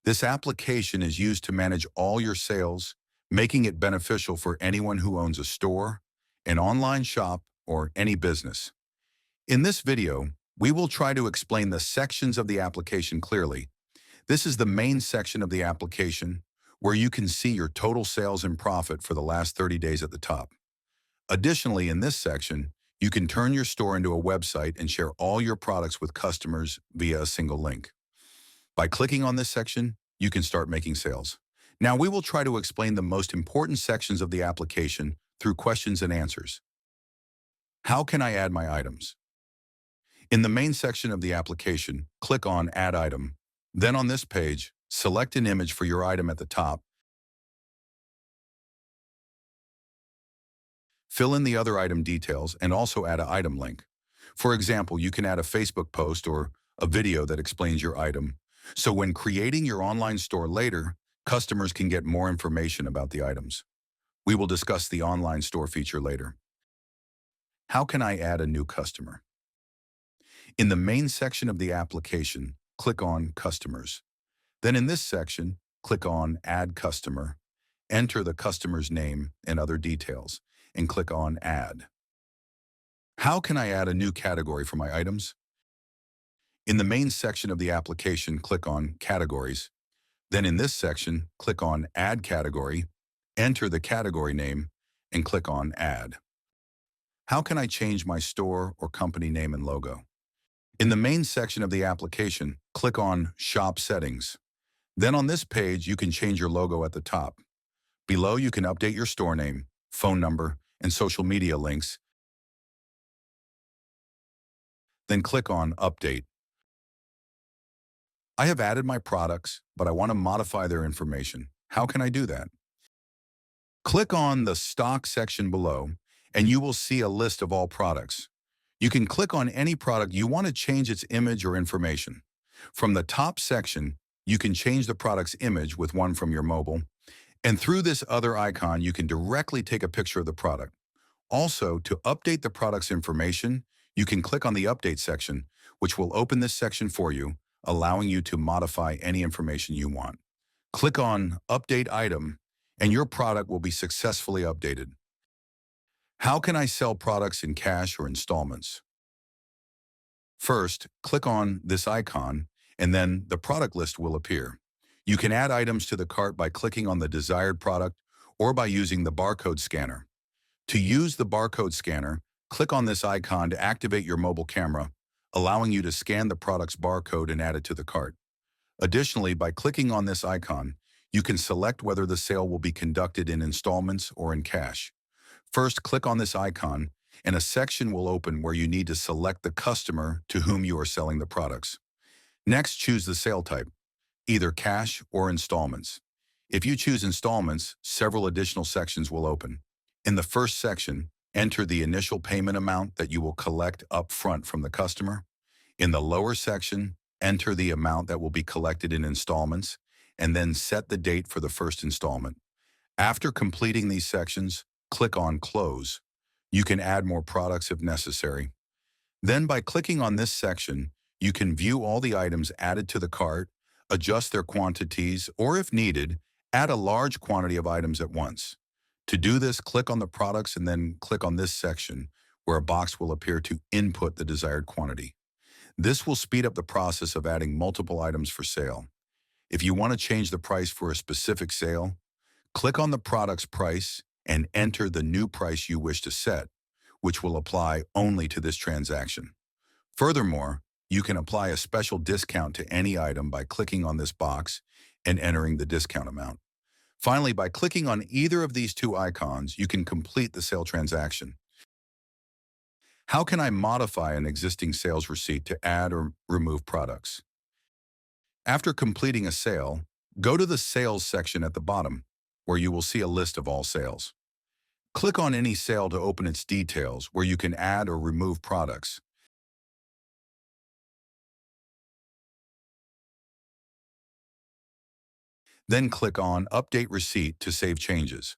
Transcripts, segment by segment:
This application is used to manage all your sales, making it beneficial for anyone who owns a store, an online shop, or any business. In this video, we will try to explain the sections of the application clearly. This is the main section of the application, where you can see your total sales and profit for the last 30 days at the top. Additionally, in this section, you can turn your store into a website and share all your products with customers via a single link. By clicking on this section, you can start making sales. Now we will try to explain the most important sections of the application through questions and answers. How can I add my items? In the main section of the application, click on Add Item. Then on this page, select an image for your item at the top. Fill in the other item details and also add an item link. For example, you can add a Facebook post or a video that explains your item. So when creating your online store later, customers can get more information about the items. We will discuss the online store feature later. How can I add a new customer? In the main section of the application, click on Customers. Then in this section, click on Add Customer, enter the customer's name and other details, and click on Add. How can I add a new category for my items? In the main section of the application, click on Categories. Then in this section, click on Add Category, enter the category name, and click on Add. How can I change my store or company name and logo? In the main section of the application, click on Shop Settings. Then on this page, you can change your logo at the top. Below, you can update your store name, phone number, and social media links. Then click on Update. I have added my products, but I want to modify their information. How can I do that? Click on the Stock section below, and you will see a list of all products. You can click on any product you want to change its image or information. From the top section, you can change the product's image with one from your mobile, and through this other icon, you can directly take a picture of the product. Also, to update the product's information, you can click on the Update section, which will open this section for you, allowing you to modify any information you want. Click on Update Item, and your product will be successfully updated. How can I sell products in cash or installments? First, click on this icon, and then the product list will appear. You can add items to the cart by clicking on the desired product or by using the barcode scanner. To use the barcode scanner, click on this icon to activate your mobile camera, allowing you to scan the product's barcode and add it to the cart. Additionally, by clicking on this icon, you can select whether the sale will be conducted in installments or in cash. First, click on this icon, and a section will open where you need to select the customer to whom you are selling the products. Next, choose the sale type, either cash or installments. If you choose installments, several additional sections will open. In the first section, enter the initial payment amount that you will collect up front from the customer. In the lower section, enter the amount that will be collected in installments, and then set the date for the first installment. After completing these sections, click on Close. You can add more products if necessary. Then by clicking on this section, you can view all the items added to the cart, adjust their quantities, or if needed, add a large quantity of items at once. To do this, click on the products and then click on this section where a box will appear to input the desired quantity. This will speed up the process of adding multiple items for sale. If you want to change the price for a specific sale, click on the product's price and enter the new price you wish to set, which will apply only to this transaction. Furthermore, you can apply a special discount to any item by clicking on this box and entering the discount amount. Finally, by clicking on either of these two icons, you can complete the sale transaction. How can I modify an existing sales receipt to add or remove products? After completing a sale, go to the Sales section at the bottom, where you will see a list of all sales. Click on any sale to open its details, where you can add or remove products. Then click on Update Receipt to save changes.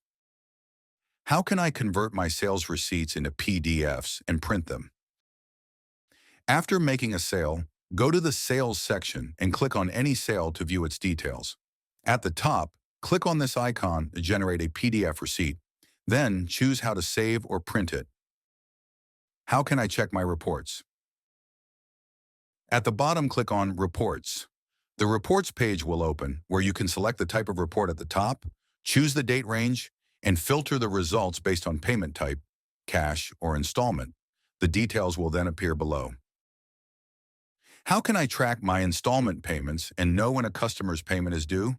How can I convert my sales receipts into PDFs and print them? After making a sale, Go to the Sales section and click on any sale to view its details. At the top, click on this icon to generate a PDF receipt. Then choose how to save or print it. How can I check my reports? At the bottom, click on Reports. The Reports page will open, where you can select the type of report at the top, choose the date range, and filter the results based on payment type, cash or installment. The details will then appear below. How can I track my installment payments and know when a customer's payment is due?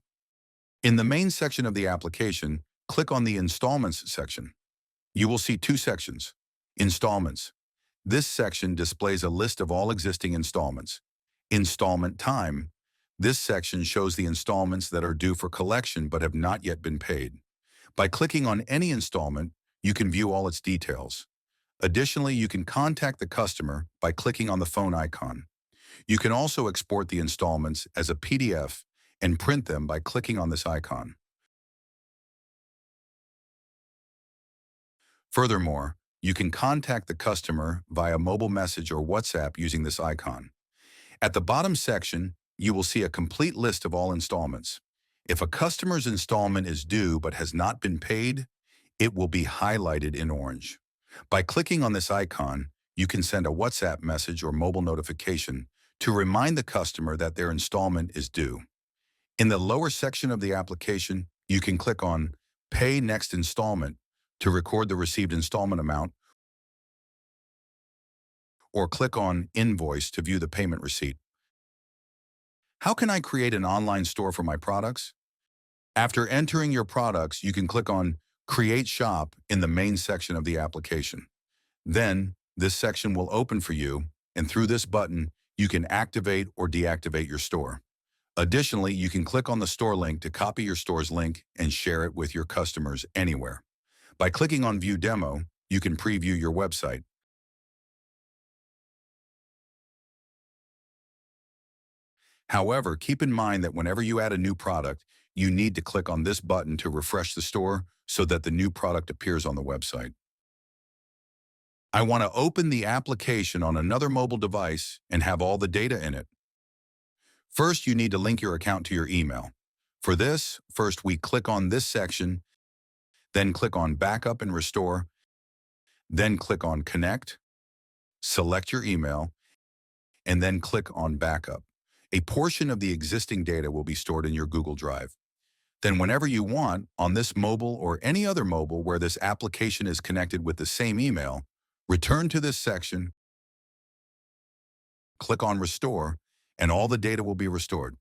In the main section of the application, click on the Installments section. You will see two sections. Installments. This section displays a list of all existing installments. Installment time. This section shows the installments that are due for collection but have not yet been paid. By clicking on any installment, you can view all its details. Additionally, you can contact the customer by clicking on the phone icon. You can also export the installments as a PDF and print them by clicking on this icon. Furthermore, you can contact the customer via mobile message or WhatsApp using this icon. At the bottom section, you will see a complete list of all installments. If a customer's installment is due but has not been paid, it will be highlighted in orange. By clicking on this icon, you can send a WhatsApp message or mobile notification to remind the customer that their installment is due. In the lower section of the application, you can click on Pay Next Installment to record the received installment amount, or click on Invoice to view the payment receipt. How can I create an online store for my products? After entering your products, you can click on Create Shop in the main section of the application. Then, this section will open for you, and through this button, you can activate or deactivate your store. Additionally, you can click on the store link to copy your store's link and share it with your customers anywhere. By clicking on View Demo, you can preview your website. However, keep in mind that whenever you add a new product, you need to click on this button to refresh the store so that the new product appears on the website. I want to open the application on another mobile device and have all the data in it. First, you need to link your account to your email. For this, first we click on this section, then click on Backup and Restore, then click on Connect, select your email, and then click on Backup. A portion of the existing data will be stored in your Google Drive. Then whenever you want, on this mobile or any other mobile where this application is connected with the same email, return to this section, click on Restore, and all the data will be restored.